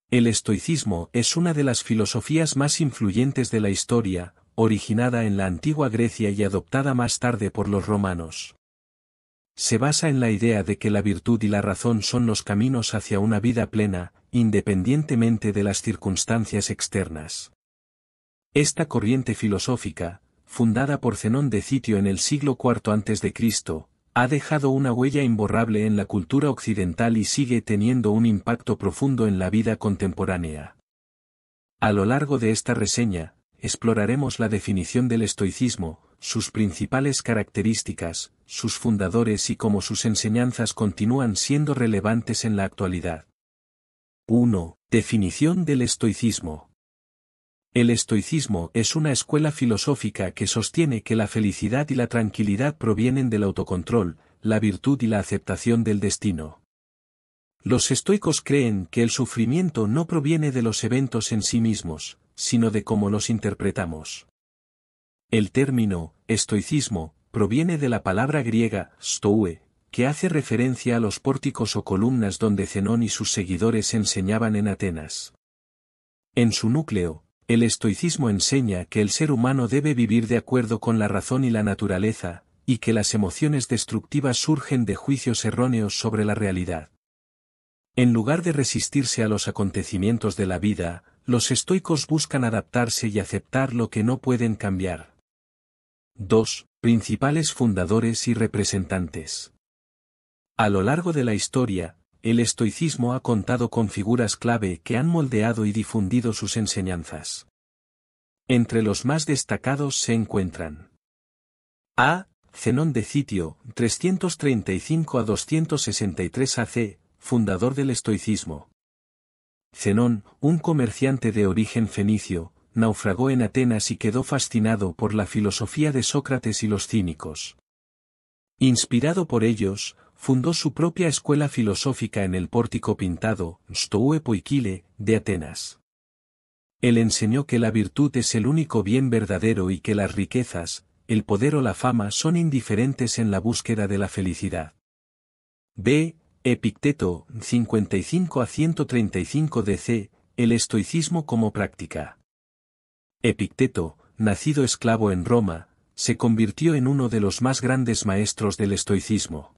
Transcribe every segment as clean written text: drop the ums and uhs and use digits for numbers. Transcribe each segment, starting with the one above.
El estoicismo es una de las filosofías más influyentes de la historia, originada en la antigua Grecia y adoptada más tarde por los romanos. Se basa en la idea de que la virtud y la razón son los caminos hacia una vida plena, independientemente de las circunstancias externas. Esta corriente filosófica, fundada por Zenón de Citio en el siglo IV a.C., ha dejado una huella imborrable en la cultura occidental y sigue teniendo un impacto profundo en la vida contemporánea. A lo largo de esta reseña, exploraremos la definición del estoicismo, sus principales características, sus fundadores y cómo sus enseñanzas continúan siendo relevantes en la actualidad. 1. Definición del estoicismo. El estoicismo es una escuela filosófica que sostiene que la felicidad y la tranquilidad provienen del autocontrol, la virtud y la aceptación del destino. Los estoicos creen que el sufrimiento no proviene de los eventos en sí mismos, sino de cómo los interpretamos. El término, estoicismo, proviene de la palabra griega, stoue, que hace referencia a los pórticos o columnas donde Zenón y sus seguidores enseñaban en Atenas. En su núcleo, el estoicismo enseña que el ser humano debe vivir de acuerdo con la razón y la naturaleza, y que las emociones destructivas surgen de juicios erróneos sobre la realidad. En lugar de resistirse a los acontecimientos de la vida, los estoicos buscan adaptarse y aceptar lo que no pueden cambiar. 2. Principales fundadores y representantes. A lo largo de la historia, el estoicismo ha contado con figuras clave que han moldeado y difundido sus enseñanzas. Entre los más destacados se encuentran A. Zenón de Citio, 335 a 263 AC, fundador del estoicismo. Zenón, un comerciante de origen fenicio, naufragó en Atenas y quedó fascinado por la filosofía de Sócrates y los cínicos. Inspirado por ellos, fundó su propia escuela filosófica en el pórtico pintado, Stoue Poikile, de Atenas. Él enseñó que la virtud es el único bien verdadero y que las riquezas, el poder o la fama son indiferentes en la búsqueda de la felicidad. B. Epicteto, 55 a 135 DC, el estoicismo como práctica. Epicteto, nacido esclavo en Roma, se convirtió en uno de los más grandes maestros del estoicismo.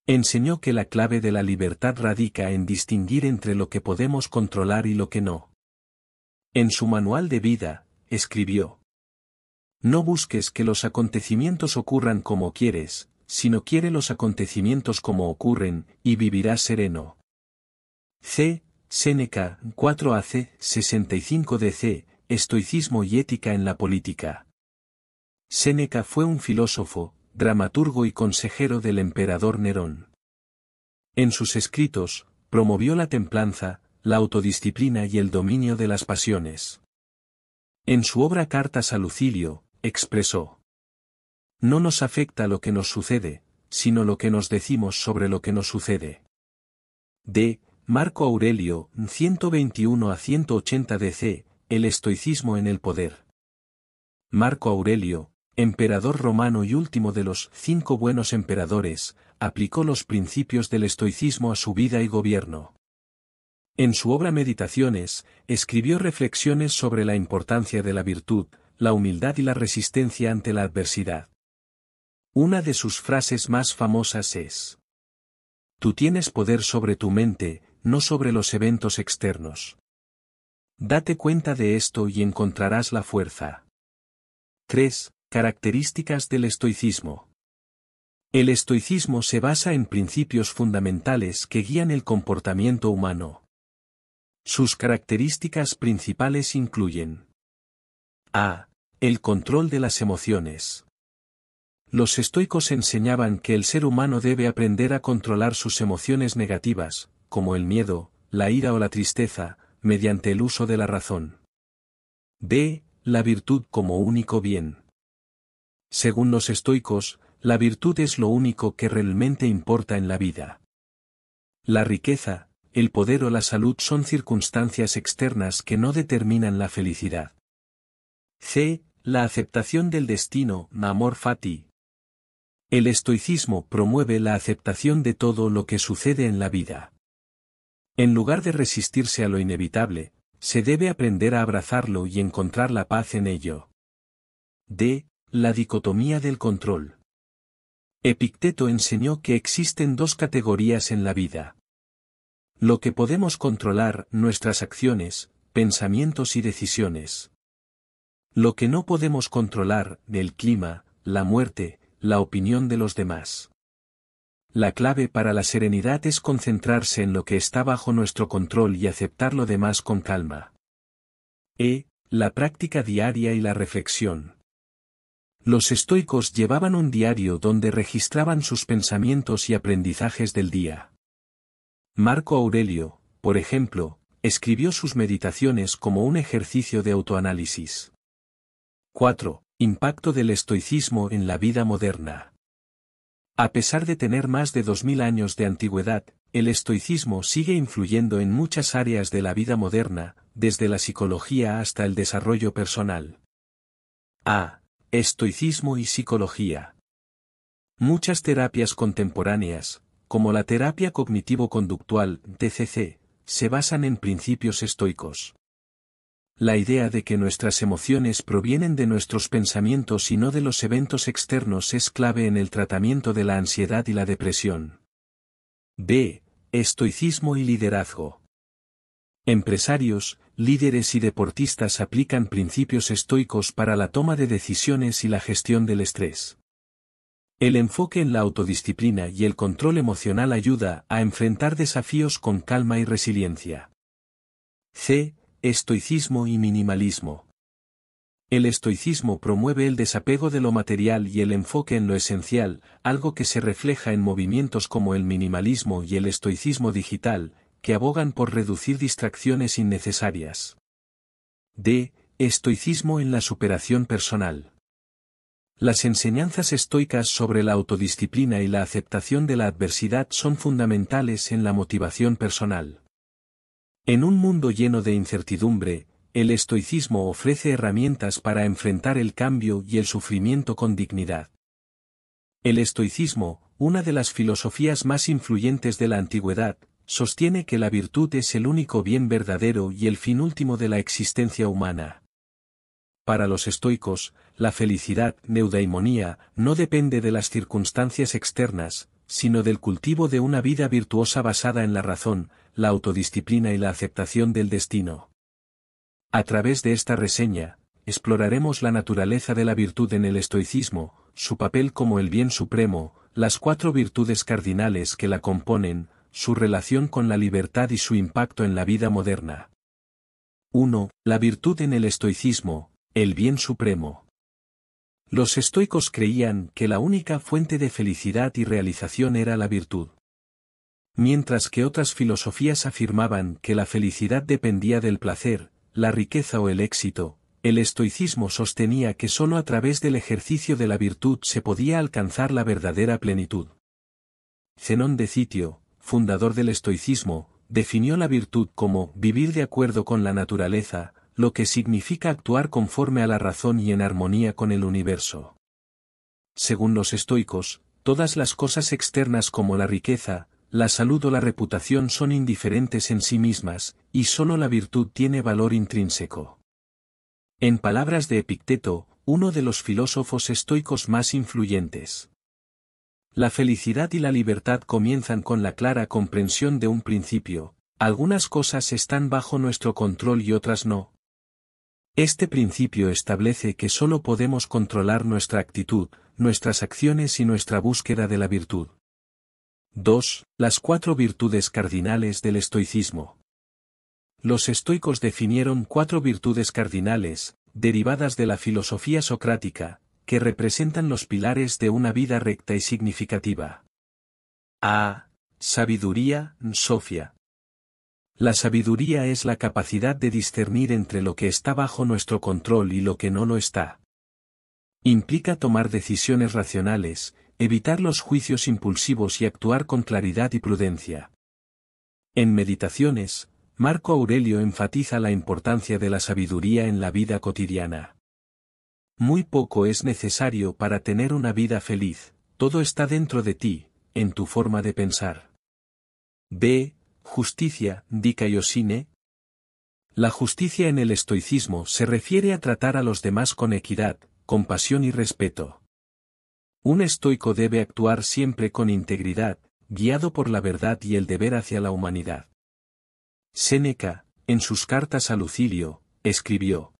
Enseñó que la clave de la libertad radica en distinguir entre lo que podemos controlar y lo que no. En su manual de vida, escribió: no busques que los acontecimientos ocurran como quieres, sino quiere los acontecimientos como ocurren, y vivirás sereno. C. Séneca, 4 AC, 65 DC, Estoicismo y ética en la política. Séneca fue un filósofo, dramaturgo y consejero del emperador Nerón. En sus escritos, promovió la templanza, la autodisciplina y el dominio de las pasiones. En su obra Cartas a Lucilio, expresó: no nos afecta lo que nos sucede, sino lo que nos decimos sobre lo que nos sucede. D. Marco Aurelio, 121 a 180 DC, el estoicismo en el poder. Marco Aurelio, emperador romano y último de los 5 buenos emperadores, aplicó los principios del estoicismo a su vida y gobierno. En su obra Meditaciones, escribió reflexiones sobre la importancia de la virtud, la humildad y la resistencia ante la adversidad. Una de sus frases más famosas es: tú tienes poder sobre tu mente, no sobre los eventos externos. Date cuenta de esto y encontrarás la fuerza. 3. Características del estoicismo. El estoicismo se basa en principios fundamentales que guían el comportamiento humano. Sus características principales incluyen: A. El control de las emociones. Los estoicos enseñaban que el ser humano debe aprender a controlar sus emociones negativas, como el miedo, la ira o la tristeza, mediante el uso de la razón. B. La virtud como único bien. Según los estoicos, la virtud es lo único que realmente importa en la vida. La riqueza, el poder o la salud son circunstancias externas que no determinan la felicidad. C. La aceptación del destino, amor fati. El estoicismo promueve la aceptación de todo lo que sucede en la vida. En lugar de resistirse a lo inevitable, se debe aprender a abrazarlo y encontrar la paz en ello. D. La dicotomía del control. Epicteto enseñó que existen dos categorías en la vida. Lo que podemos controlar, nuestras acciones, pensamientos y decisiones. Lo que no podemos controlar, el clima, la muerte, la opinión de los demás. La clave para la serenidad es concentrarse en lo que está bajo nuestro control y aceptar lo demás con calma. La práctica diaria y la reflexión. Los estoicos llevaban un diario donde registraban sus pensamientos y aprendizajes del día. Marco Aurelio, por ejemplo, escribió sus meditaciones como un ejercicio de autoanálisis. 4. Impacto del estoicismo en la vida moderna. A pesar de tener más de 2000 años de antigüedad, el estoicismo sigue influyendo en muchas áreas de la vida moderna, desde la psicología hasta el desarrollo personal. A. Estoicismo y psicología. Muchas terapias contemporáneas, como la terapia cognitivo-conductual, TCC, se basan en principios estoicos. La idea de que nuestras emociones provienen de nuestros pensamientos y no de los eventos externos es clave en el tratamiento de la ansiedad y la depresión. B. Estoicismo y liderazgo. Empresarios, líderes y deportistas aplican principios estoicos para la toma de decisiones y la gestión del estrés. El enfoque en la autodisciplina y el control emocional ayuda a enfrentar desafíos con calma y resiliencia. C. Estoicismo y minimalismo. El estoicismo promueve el desapego de lo material y el enfoque en lo esencial, algo que se refleja en movimientos como el minimalismo y el estoicismo digital, que abogan por reducir distracciones innecesarias. D. Estoicismo en la superación personal. Las enseñanzas estoicas sobre la autodisciplina y la aceptación de la adversidad son fundamentales en la motivación personal. En un mundo lleno de incertidumbre, el estoicismo ofrece herramientas para enfrentar el cambio y el sufrimiento con dignidad. El estoicismo, una de las filosofías más influyentes de la antigüedad, sostiene que la virtud es el único bien verdadero y el fin último de la existencia humana. Para los estoicos, la felicidad, eudaimonía, no depende de las circunstancias externas, sino del cultivo de una vida virtuosa basada en la razón, la autodisciplina y la aceptación del destino. A través de esta reseña, exploraremos la naturaleza de la virtud en el estoicismo, su papel como el bien supremo, las 4 virtudes cardinales que la componen, su relación con la libertad y su impacto en la vida moderna. 1. La virtud en el estoicismo, el bien supremo. Los estoicos creían que la única fuente de felicidad y realización era la virtud. Mientras que otras filosofías afirmaban que la felicidad dependía del placer, la riqueza o el éxito, el estoicismo sostenía que sólo a través del ejercicio de la virtud se podía alcanzar la verdadera plenitud. Zenón de Citio, fundador del estoicismo, definió la virtud como vivir de acuerdo con la naturaleza, lo que significa actuar conforme a la razón y en armonía con el universo. Según los estoicos, todas las cosas externas como la riqueza, la salud o la reputación son indiferentes en sí mismas, y sólo la virtud tiene valor intrínseco. En palabras de Epicteto, uno de los filósofos estoicos más influyentes. La felicidad y la libertad comienzan con la clara comprensión de un principio: algunas cosas están bajo nuestro control y otras no. Este principio establece que solo podemos controlar nuestra actitud, nuestras acciones y nuestra búsqueda de la virtud. 2. Las 4 virtudes cardinales del estoicismo. Los estoicos definieron 4 virtudes cardinales, derivadas de la filosofía socrática, que representan los pilares de una vida recta y significativa. A. Sabiduría, Sofia. La sabiduría es la capacidad de discernir entre lo que está bajo nuestro control y lo que no lo está. Implica tomar decisiones racionales, evitar los juicios impulsivos y actuar con claridad y prudencia. En Meditaciones, Marco Aurelio enfatiza la importancia de la sabiduría en la vida cotidiana. Muy poco es necesario para tener una vida feliz, todo está dentro de ti, en tu forma de pensar. B. Justicia, dikaiosine. La justicia en el estoicismo se refiere a tratar a los demás con equidad, compasión y respeto. Un estoico debe actuar siempre con integridad, guiado por la verdad y el deber hacia la humanidad. Séneca, en sus cartas a Lucilio, escribió: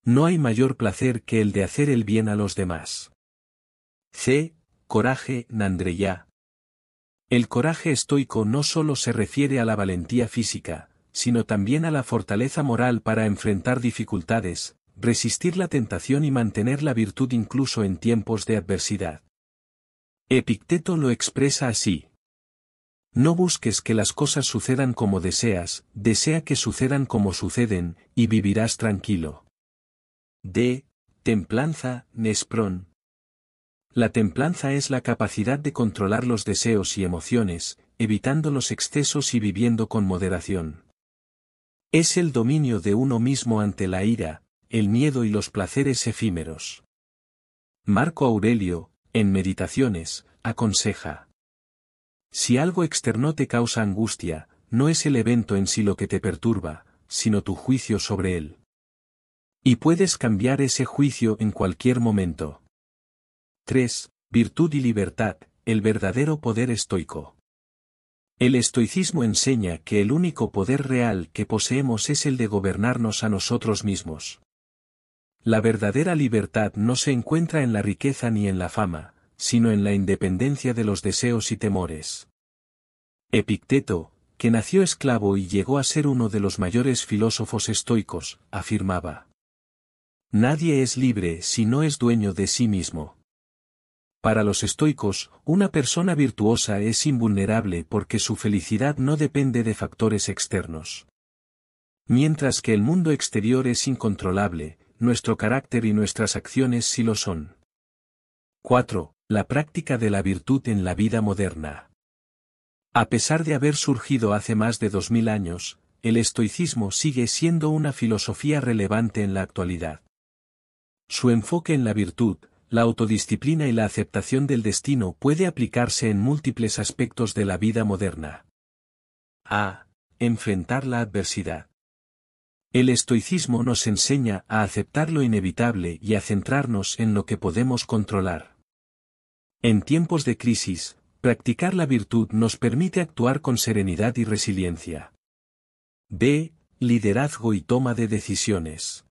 No hay mayor placer que el de hacer el bien a los demás. Coraje, Nandreya. El coraje estoico no solo se refiere a la valentía física, sino también a la fortaleza moral para enfrentar dificultades, resistir la tentación y mantener la virtud incluso en tiempos de adversidad. Epicteto lo expresa así: No busques que las cosas sucedan como deseas, desea que sucedan como suceden, y vivirás tranquilo. Templanza, Nespron. La templanza es la capacidad de controlar los deseos y emociones, evitando los excesos y viviendo con moderación. Es el dominio de uno mismo ante la ira, el miedo y los placeres efímeros. Marco Aurelio, en Meditaciones, aconseja: Si algo externo te causa angustia, no es el evento en sí lo que te perturba, sino tu juicio sobre él. Y puedes cambiar ese juicio en cualquier momento. 3. Virtud y libertad, el verdadero poder estoico. El estoicismo enseña que el único poder real que poseemos es el de gobernarnos a nosotros mismos. La verdadera libertad no se encuentra en la riqueza ni en la fama, sino en la independencia de los deseos y temores. Epicteto, que nació esclavo y llegó a ser uno de los mayores filósofos estoicos, afirmaba: Nadie es libre si no es dueño de sí mismo. Para los estoicos, una persona virtuosa es invulnerable porque su felicidad no depende de factores externos. Mientras que el mundo exterior es incontrolable, nuestro carácter y nuestras acciones sí lo son. 4. La práctica de la virtud en la vida moderna. A pesar de haber surgido hace más de 2000 años, el estoicismo sigue siendo una filosofía relevante en la actualidad. Su enfoque en la virtud, la autodisciplina y la aceptación del destino puede aplicarse en múltiples aspectos de la vida moderna. A. Enfrentar la adversidad. El estoicismo nos enseña a aceptar lo inevitable y a centrarnos en lo que podemos controlar. En tiempos de crisis, practicar la virtud nos permite actuar con serenidad y resiliencia. B. Liderazgo y toma de decisiones.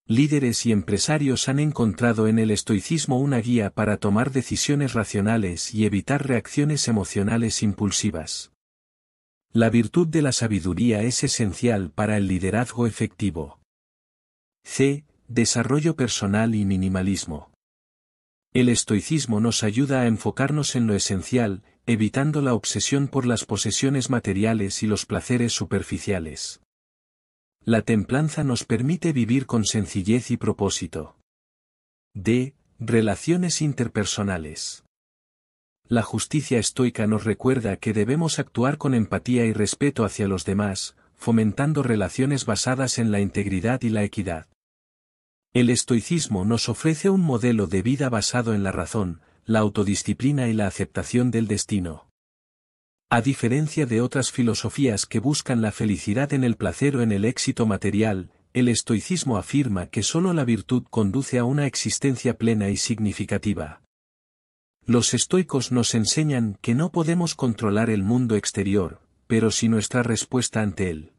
Líderes y empresarios han encontrado en el estoicismo una guía para tomar decisiones racionales y evitar reacciones emocionales impulsivas. La virtud de la sabiduría es esencial para el liderazgo efectivo. C. Desarrollo personal y minimalismo. El estoicismo nos ayuda a enfocarnos en lo esencial, evitando la obsesión por las posesiones materiales y los placeres superficiales. La templanza nos permite vivir con sencillez y propósito. D. Relaciones interpersonales. La justicia estoica nos recuerda que debemos actuar con empatía y respeto hacia los demás, fomentando relaciones basadas en la integridad y la equidad. El estoicismo nos ofrece un modelo de vida basado en la razón, la autodisciplina y la aceptación del destino. A diferencia de otras filosofías que buscan la felicidad en el placer o en el éxito material, el estoicismo afirma que solo la virtud conduce a una existencia plena y significativa. Los estoicos nos enseñan que no podemos controlar el mundo exterior, pero sí nuestra respuesta ante él.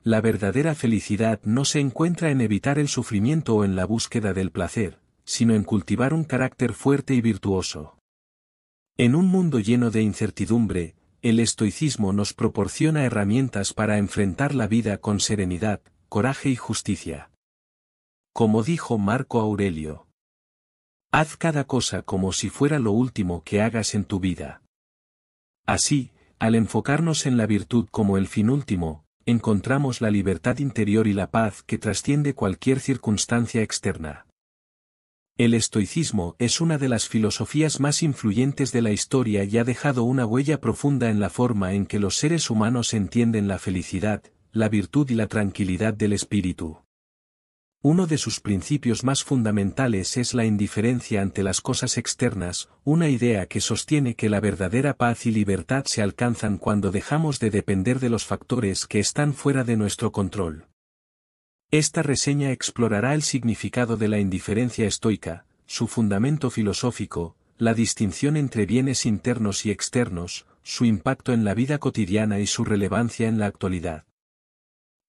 La verdadera felicidad no se encuentra en evitar el sufrimiento o en la búsqueda del placer, sino en cultivar un carácter fuerte y virtuoso. En un mundo lleno de incertidumbre, el estoicismo nos proporciona herramientas para enfrentar la vida con serenidad, coraje y justicia. Como dijo Marco Aurelio: haz cada cosa como si fuera lo último que hagas en tu vida. Así, al enfocarnos en la virtud como el fin último, encontramos la libertad interior y la paz que trasciende cualquier circunstancia externa. El estoicismo es una de las filosofías más influyentes de la historia y ha dejado una huella profunda en la forma en que los seres humanos entienden la felicidad, la virtud y la tranquilidad del espíritu. Uno de sus principios más fundamentales es la indiferencia ante las cosas externas, una idea que sostiene que la verdadera paz y libertad se alcanzan cuando dejamos de depender de los factores que están fuera de nuestro control. Esta reseña explorará el significado de la indiferencia estoica, su fundamento filosófico, la distinción entre bienes internos y externos, su impacto en la vida cotidiana y su relevancia en la actualidad.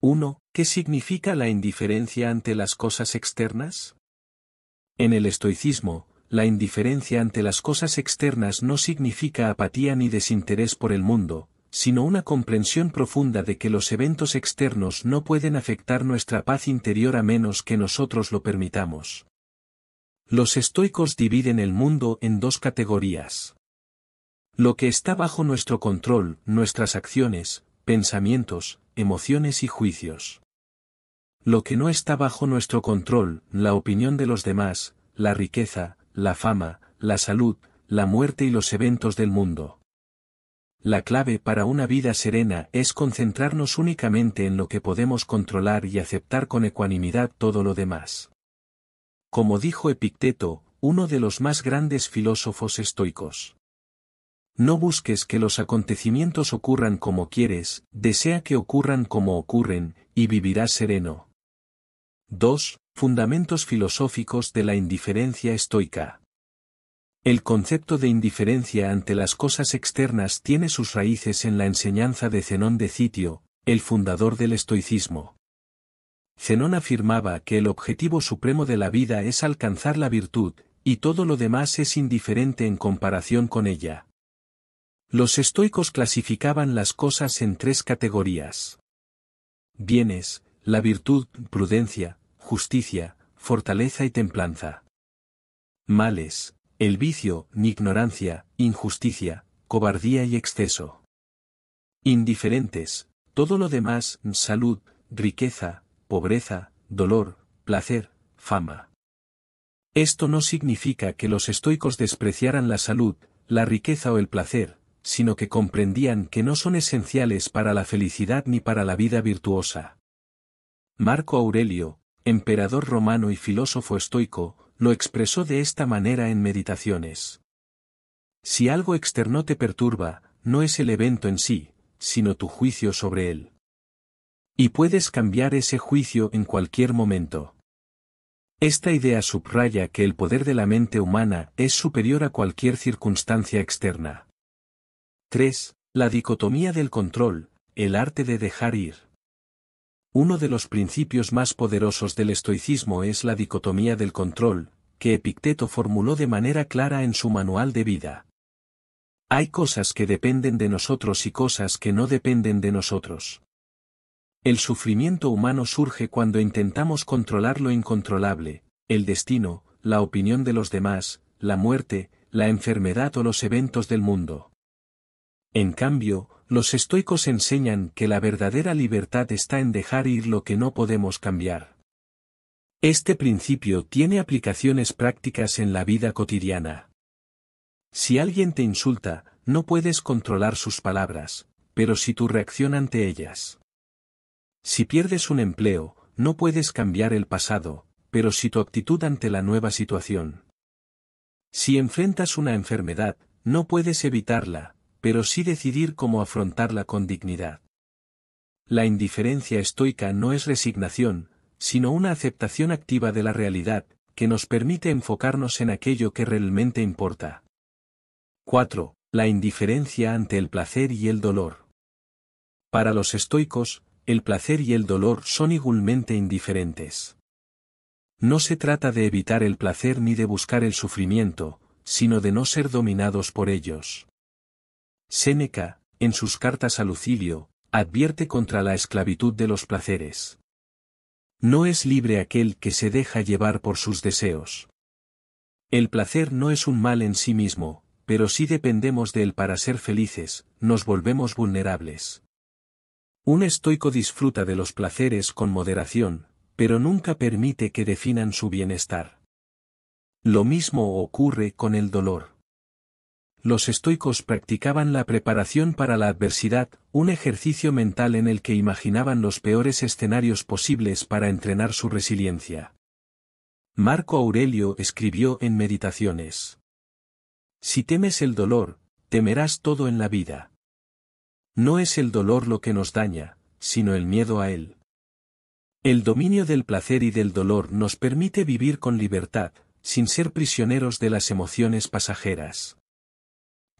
1. ¿Qué significa la indiferencia ante las cosas externas? En el estoicismo, la indiferencia ante las cosas externas no significa apatía ni desinterés por el mundo, sino una comprensión profunda de que los eventos externos no pueden afectar nuestra paz interior a menos que nosotros lo permitamos. Los estoicos dividen el mundo en dos categorías. Lo que está bajo nuestro control, nuestras acciones, pensamientos, emociones y juicios. Lo que no está bajo nuestro control, la opinión de los demás, la riqueza, la fama, la salud, la muerte y los eventos del mundo. La clave para una vida serena es concentrarnos únicamente en lo que podemos controlar y aceptar con ecuanimidad todo lo demás. Como dijo Epicteto, uno de los más grandes filósofos estoicos. No busques que los acontecimientos ocurran como quieres, desea que ocurran como ocurren, y vivirás sereno. 2. Fundamentos filosóficos de la indiferencia estoica. El concepto de indiferencia ante las cosas externas tiene sus raíces en la enseñanza de Zenón de Citio, el fundador del estoicismo. Zenón afirmaba que el objetivo supremo de la vida es alcanzar la virtud, y todo lo demás es indiferente en comparación con ella. Los estoicos clasificaban las cosas en tres categorías. Bienes, la virtud, prudencia, justicia, fortaleza y templanza. Males, el vicio, ignorancia, injusticia, cobardía y exceso. Indiferentes, todo lo demás, salud, riqueza, pobreza, dolor, placer, fama. Esto no significa que los estoicos despreciaran la salud, la riqueza o el placer, sino que comprendían que no son esenciales para la felicidad ni para la vida virtuosa. Marco Aurelio, emperador romano y filósofo estoico, lo expresó de esta manera en Meditaciones. Si algo externo te perturba, no es el evento en sí, sino tu juicio sobre él. Y puedes cambiar ese juicio en cualquier momento. Esta idea subraya que el poder de la mente humana es superior a cualquier circunstancia externa. 3. La dicotomía del control, el arte de dejar ir. Uno de los principios más poderosos del estoicismo es la dicotomía del control, que Epicteto formuló de manera clara en su manual de vida. Hay cosas que dependen de nosotros y cosas que no dependen de nosotros. El sufrimiento humano surge cuando intentamos controlar lo incontrolable, el destino, la opinión de los demás, la muerte, la enfermedad o los eventos del mundo. En cambio, los estoicos enseñan que la verdadera libertad está en dejar ir lo que no podemos cambiar. Este principio tiene aplicaciones prácticas en la vida cotidiana. Si alguien te insulta, no puedes controlar sus palabras, pero sí tu reacción ante ellas. Si pierdes un empleo, no puedes cambiar el pasado, pero sí tu actitud ante la nueva situación. Si enfrentas una enfermedad, no puedes evitarla, pero sí decidir cómo afrontarla con dignidad. La indiferencia estoica no es resignación, sino una aceptación activa de la realidad, que nos permite enfocarnos en aquello que realmente importa. 4. La indiferencia ante el placer y el dolor. Para los estoicos, el placer y el dolor son igualmente indiferentes. No se trata de evitar el placer ni de buscar el sufrimiento, sino de no ser dominados por ellos. Séneca, en sus cartas a Lucilio, advierte contra la esclavitud de los placeres. No es libre aquel que se deja llevar por sus deseos. El placer no es un mal en sí mismo, pero si dependemos de él para ser felices, nos volvemos vulnerables. Un estoico disfruta de los placeres con moderación, pero nunca permite que definan su bienestar. Lo mismo ocurre con el dolor. Los estoicos practicaban la preparación para la adversidad, un ejercicio mental en el que imaginaban los peores escenarios posibles para entrenar su resiliencia. Marco Aurelio escribió en Meditaciones: si temes el dolor, temerás todo en la vida. No es el dolor lo que nos daña, sino el miedo a él. El dominio del placer y del dolor nos permite vivir con libertad, sin ser prisioneros de las emociones pasajeras.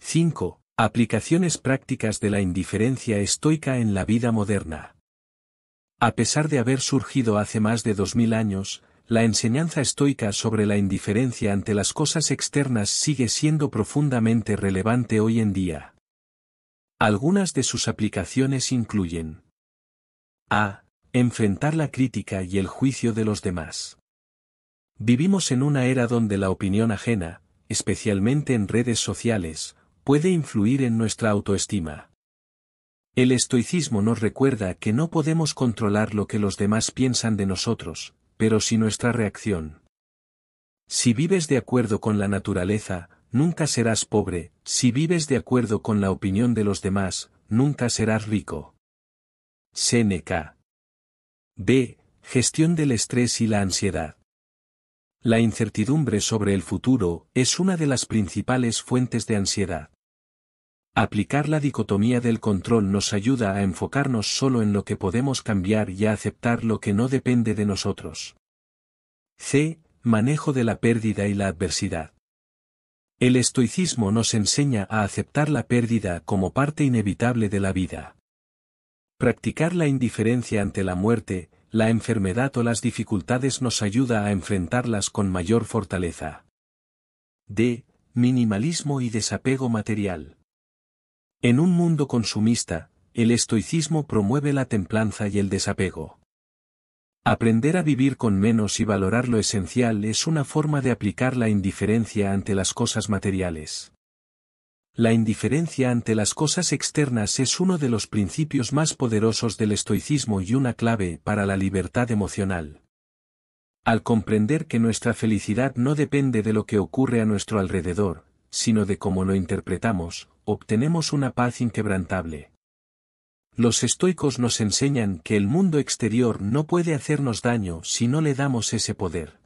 5. Aplicaciones prácticas de la indiferencia estoica en la vida moderna. A pesar de haber surgido hace más de 2000 años, la enseñanza estoica sobre la indiferencia ante las cosas externas sigue siendo profundamente relevante hoy en día. Algunas de sus aplicaciones incluyen: a. Enfrentar la crítica y el juicio de los demás. Vivimos en una era donde la opinión ajena, especialmente en redes sociales, puede influir en nuestra autoestima. El estoicismo nos recuerda que no podemos controlar lo que los demás piensan de nosotros, pero sí nuestra reacción. Si vives de acuerdo con la naturaleza, nunca serás pobre; si vives de acuerdo con la opinión de los demás, nunca serás rico. Séneca. B. Gestión del estrés y la ansiedad. La incertidumbre sobre el futuro es una de las principales fuentes de ansiedad. Aplicar la dicotomía del control nos ayuda a enfocarnos solo en lo que podemos cambiar y a aceptar lo que no depende de nosotros. C. Manejo de la pérdida y la adversidad. El estoicismo nos enseña a aceptar la pérdida como parte inevitable de la vida. Practicar la indiferencia ante la muerte, la enfermedad o las dificultades nos ayuda a enfrentarlas con mayor fortaleza. D. Minimalismo y desapego material. En un mundo consumista, el estoicismo promueve la templanza y el desapego. Aprender a vivir con menos y valorar lo esencial es una forma de aplicar la indiferencia ante las cosas materiales. La indiferencia ante las cosas externas es uno de los principios más poderosos del estoicismo y una clave para la libertad emocional. Al comprender que nuestra felicidad no depende de lo que ocurre a nuestro alrededor, sino de cómo lo interpretamos, obtenemos una paz inquebrantable. Los estoicos nos enseñan que el mundo exterior no puede hacernos daño si no le damos ese poder.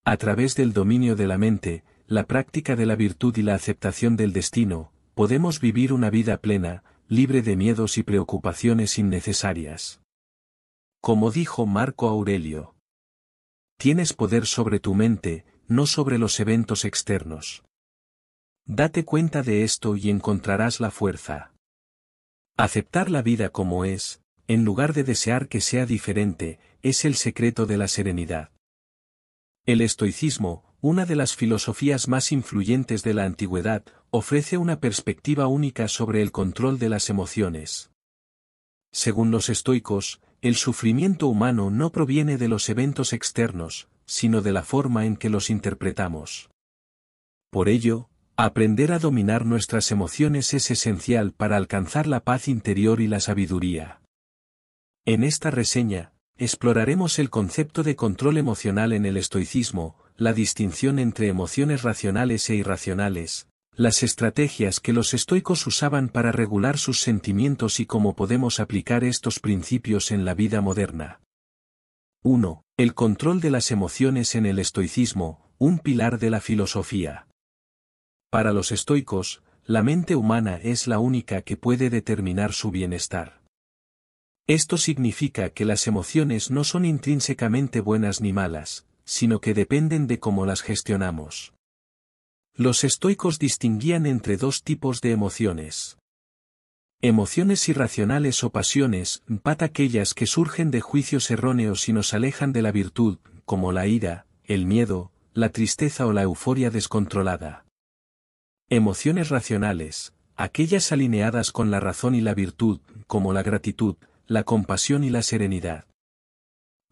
A través del dominio de la mente, la práctica de la virtud y la aceptación del destino, podemos vivir una vida plena, libre de miedos y preocupaciones innecesarias. Como dijo Marco Aurelio: tienes poder sobre tu mente, no sobre los eventos externos. Date cuenta de esto y encontrarás la fuerza. Aceptar la vida como es, en lugar de desear que sea diferente, es el secreto de la serenidad. El estoicismo, una de las filosofías más influyentes de la antigüedad, ofrece una perspectiva única sobre el control de las emociones. Según los estoicos, el sufrimiento humano no proviene de los eventos externos, sino de la forma en que los interpretamos. Por ello, aprender a dominar nuestras emociones es esencial para alcanzar la paz interior y la sabiduría. En esta reseña, exploraremos el concepto de control emocional en el estoicismo, la distinción entre emociones racionales e irracionales, las estrategias que los estoicos usaban para regular sus sentimientos y cómo podemos aplicar estos principios en la vida moderna. 1. El control de las emociones en el estoicismo, un pilar de la filosofía. Para los estoicos, la mente humana es la única que puede determinar su bienestar. Esto significa que las emociones no son intrínsecamente buenas ni malas, sino que dependen de cómo las gestionamos. Los estoicos distinguían entre dos tipos de emociones. Emociones irracionales o pasiones, aquellas que surgen de juicios erróneos y nos alejan de la virtud, como la ira, el miedo, la tristeza o la euforia descontrolada. Emociones racionales, aquellas alineadas con la razón y la virtud, como la gratitud, la compasión y la serenidad.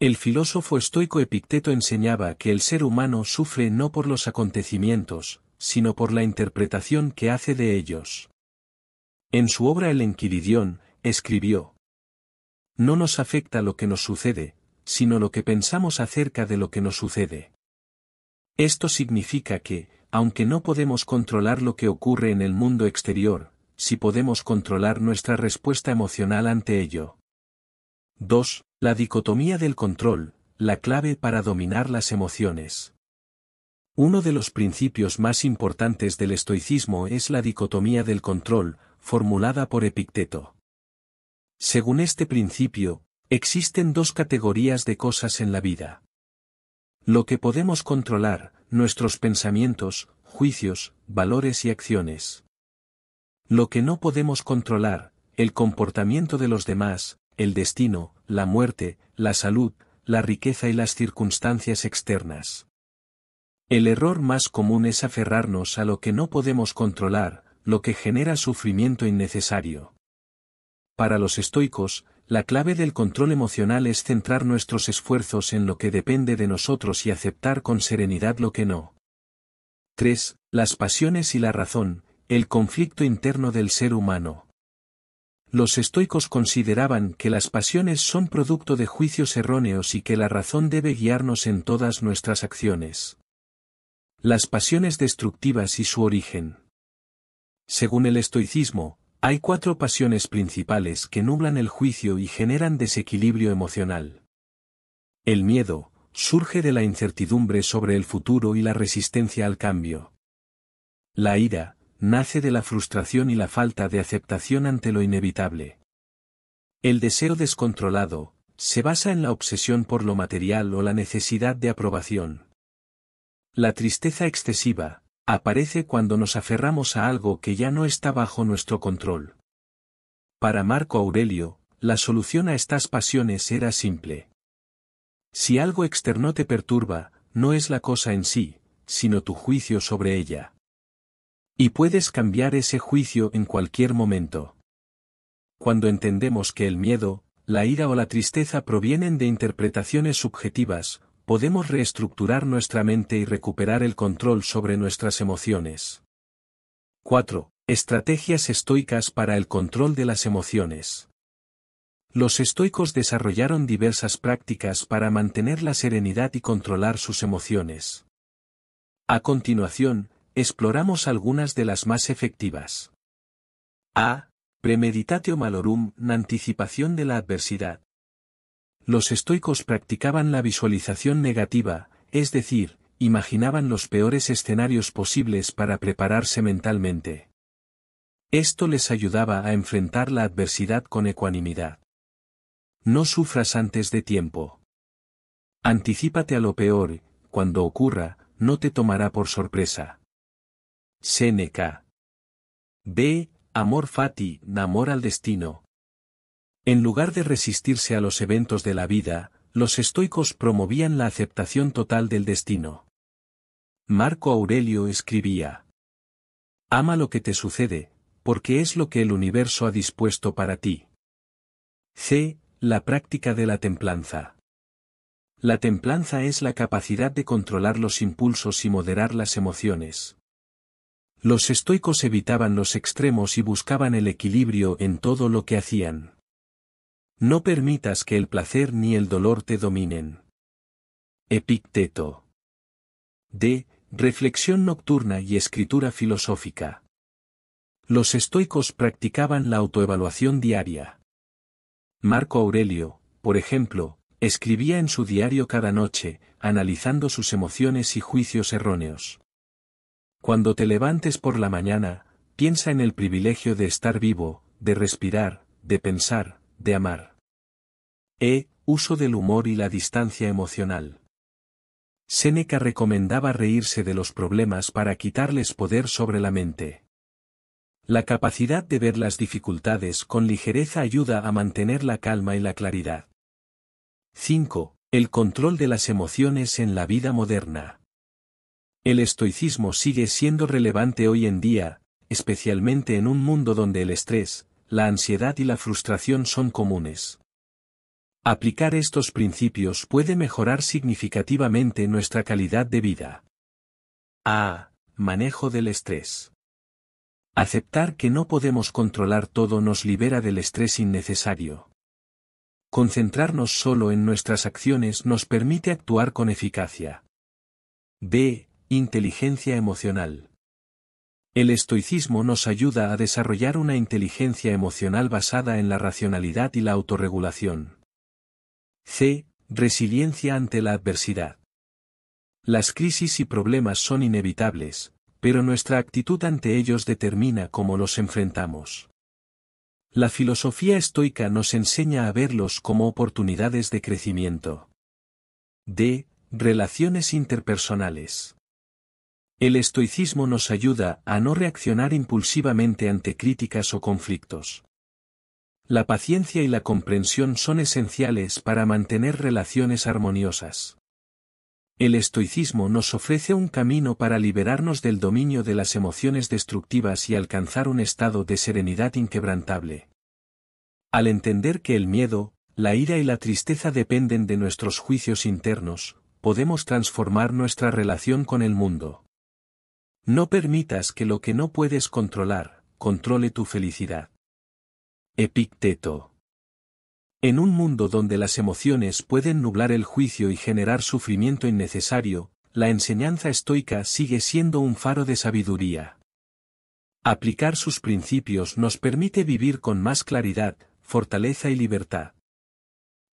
El filósofo estoico Epicteto enseñaba que el ser humano sufre no por los acontecimientos, sino por la interpretación que hace de ellos. En su obra El Enquiridión, escribió: no nos afecta lo que nos sucede, sino lo que pensamos acerca de lo que nos sucede. Esto significa que, aunque no podemos controlar lo que ocurre en el mundo exterior, sí podemos controlar nuestra respuesta emocional ante ello. 2. La dicotomía del control, la clave para dominar las emociones. Uno de los principios más importantes del estoicismo es la dicotomía del control, formulada por Epicteto. Según este principio, existen dos categorías de cosas en la vida. Lo que podemos controlar, nuestros pensamientos, juicios, valores y acciones. Lo que no podemos controlar, el comportamiento de los demás, el destino, la muerte, la salud, la riqueza y las circunstancias externas. El error más común es aferrarnos a lo que no podemos controlar, lo que genera sufrimiento innecesario. Para los estoicos, la clave del control emocional es centrar nuestros esfuerzos en lo que depende de nosotros y aceptar con serenidad lo que no. 3. Las pasiones y la razón, el conflicto interno del ser humano. Los estoicos consideraban que las pasiones son producto de juicios erróneos y que la razón debe guiarnos en todas nuestras acciones. Las pasiones destructivas y su origen. Según el estoicismo, hay 4 pasiones principales que nublan el juicio y generan desequilibrio emocional. El miedo surge de la incertidumbre sobre el futuro y la resistencia al cambio. La ira nace de la frustración y la falta de aceptación ante lo inevitable. El deseo descontrolado se basa en la obsesión por lo material o la necesidad de aprobación. La tristeza excesiva aparece cuando nos aferramos a algo que ya no está bajo nuestro control. Para Marco Aurelio, la solución a estas pasiones era simple. Si algo externo te perturba, no es la cosa en sí, sino tu juicio sobre ella. Y puedes cambiar ese juicio en cualquier momento. Cuando entendemos que el miedo, la ira o la tristeza provienen de interpretaciones subjetivas, podemos reestructurar nuestra mente y recuperar el control sobre nuestras emociones. 4. Estrategias estoicas para el control de las emociones. Los estoicos desarrollaron diversas prácticas para mantener la serenidad y controlar sus emociones. A continuación, exploramos algunas de las más efectivas. A. Premeditatio malorum, anticipación de la adversidad. Los estoicos practicaban la visualización negativa, es decir, imaginaban los peores escenarios posibles para prepararse mentalmente. Esto les ayudaba a enfrentar la adversidad con ecuanimidad. No sufras antes de tiempo. Anticípate a lo peor, cuando ocurra, no te tomará por sorpresa. Séneca. B. Amor fati, amor al destino. En lugar de resistirse a los eventos de la vida, los estoicos promovían la aceptación total del destino. Marco Aurelio escribía: ama lo que te sucede, porque es lo que el universo ha dispuesto para ti. C. La práctica de la templanza. La templanza es la capacidad de controlar los impulsos y moderar las emociones. Los estoicos evitaban los extremos y buscaban el equilibrio en todo lo que hacían. No permitas que el placer ni el dolor te dominen. Epicteto. D. Reflexión nocturna y escritura filosófica. Los estoicos practicaban la autoevaluación diaria. Marco Aurelio, por ejemplo, escribía en su diario cada noche, analizando sus emociones y juicios erróneos. Cuando te levantes por la mañana, piensa en el privilegio de estar vivo, de respirar, de pensar, de amar. Uso del humor y la distancia emocional. Séneca recomendaba reírse de los problemas para quitarles poder sobre la mente. La capacidad de ver las dificultades con ligereza ayuda a mantener la calma y la claridad. 5. El control de las emociones en la vida moderna. El estoicismo sigue siendo relevante hoy en día, especialmente en un mundo donde el estrés, la ansiedad y la frustración son comunes. Aplicar estos principios puede mejorar significativamente nuestra calidad de vida. A. Manejo del estrés. Aceptar que no podemos controlar todo nos libera del estrés innecesario. Concentrarnos solo en nuestras acciones nos permite actuar con eficacia. B. inteligencia emocional. El estoicismo nos ayuda a desarrollar una inteligencia emocional basada en la racionalidad y la autorregulación. C. Resiliencia ante la adversidad. Las crisis y problemas son inevitables, pero nuestra actitud ante ellos determina cómo los enfrentamos. La filosofía estoica nos enseña a verlos como oportunidades de crecimiento. D. Relaciones interpersonales. El estoicismo nos ayuda a no reaccionar impulsivamente ante críticas o conflictos. La paciencia y la comprensión son esenciales para mantener relaciones armoniosas. El estoicismo nos ofrece un camino para liberarnos del dominio de las emociones destructivas y alcanzar un estado de serenidad inquebrantable. Al entender que el miedo, la ira y la tristeza dependen de nuestros juicios internos, podemos transformar nuestra relación con el mundo. No permitas que lo que no puedes controlar, controle tu felicidad. Epicteto. En un mundo donde las emociones pueden nublar el juicio y generar sufrimiento innecesario, la enseñanza estoica sigue siendo un faro de sabiduría. Aplicar sus principios nos permite vivir con más claridad, fortaleza y libertad.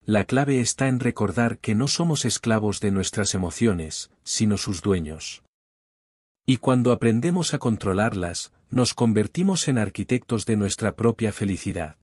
La clave está en recordar que no somos esclavos de nuestras emociones, sino sus dueños. Y cuando aprendemos a controlarlas, nos convertimos en arquitectos de nuestra propia felicidad.